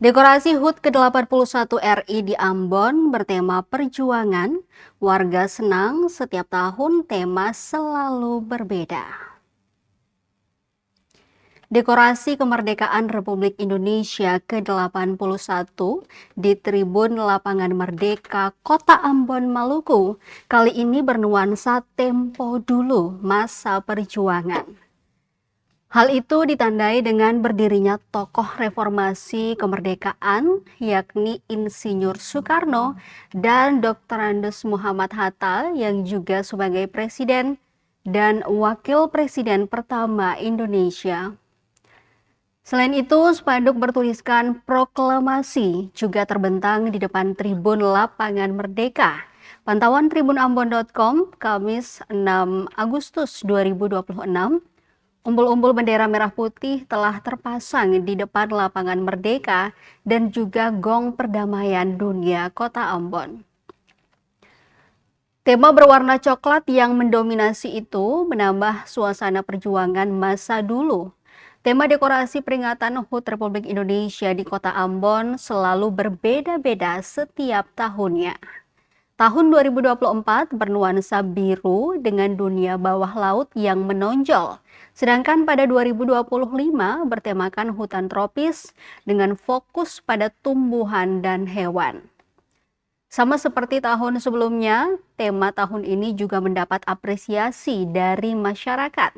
Dekorasi HUT ke-81 RI di Ambon bertema perjuangan. Warga senang setiap tahun tema selalu berbeda. Dekorasi kemerdekaan Republik Indonesia ke-81 di Tribun Lapangan Merdeka, Kota Ambon, Maluku, kali ini bernuansa tempo dulu masa perjuangan. Hal itu ditandai dengan berdirinya tokoh reformasi kemerdekaan, yakni Insinyur Soekarno dan Dr. Andes Muhammad Hatta yang juga sebagai Presiden dan Wakil Presiden pertama Indonesia. Selain itu, spanduk bertuliskan proklamasi juga terbentang di depan Tribun Lapangan Merdeka. Pantauan tribunambon.com, Kamis 6 Agustus 2026. Umbul-umbul bendera merah putih telah terpasang di depan Lapangan Merdeka dan juga gong perdamaian dunia Kota Ambon. Tema berwarna coklat yang mendominasi itu menambah suasana perjuangan masa dulu. Tema dekorasi peringatan HUT Republik Indonesia di Kota Ambon selalu berbeda-beda setiap tahunnya. Tahun 2024 bernuansa biru dengan dunia bawah laut yang menonjol. Sedangkan pada 2025 bertemakan hutan tropis dengan fokus pada tumbuhan dan hewan. Sama seperti tahun sebelumnya, tema tahun ini juga mendapat apresiasi dari masyarakat.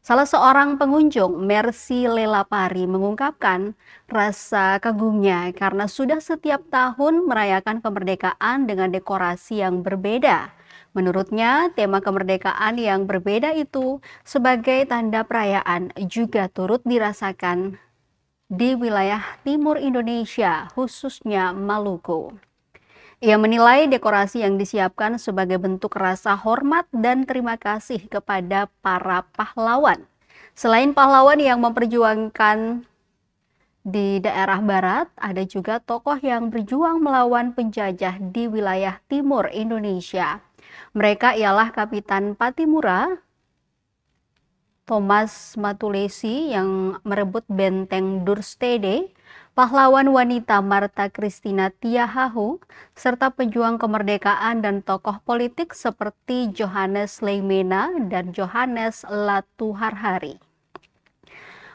Salah seorang pengunjung, Mercy Lelapari, mengungkapkan rasa kagumnya karena sudah setiap tahun merayakan kemerdekaan dengan dekorasi yang berbeda. Menurutnya, tema kemerdekaan yang berbeda itu sebagai tanda perayaan juga turut dirasakan di wilayah timur Indonesia, khususnya Maluku. Ia menilai dekorasi yang disiapkan sebagai bentuk rasa hormat dan terima kasih kepada para pahlawan. Selain pahlawan yang memperjuangkan di daerah barat, ada juga tokoh yang berjuang melawan penjajah di wilayah timur Indonesia. Mereka ialah Kapitan Patimura, Thomas Matulesi yang merebut benteng Durstede, pahlawan wanita Marta Christina Tiahahu, serta pejuang kemerdekaan dan tokoh politik seperti Johannes Leimena dan Johannes Latuharhari.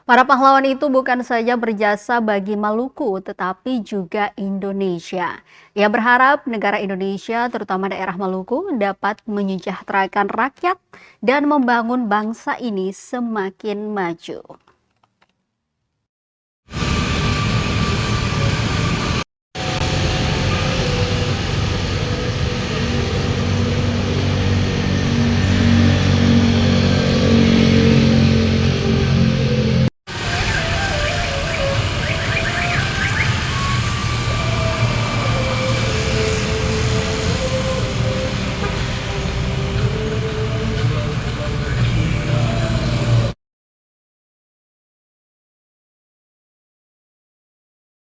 Para pahlawan itu bukan saja berjasa bagi Maluku, tetapi juga Indonesia. Ia berharap negara Indonesia, terutama daerah Maluku, dapat menyejahterakan rakyat dan membangun bangsa ini semakin maju.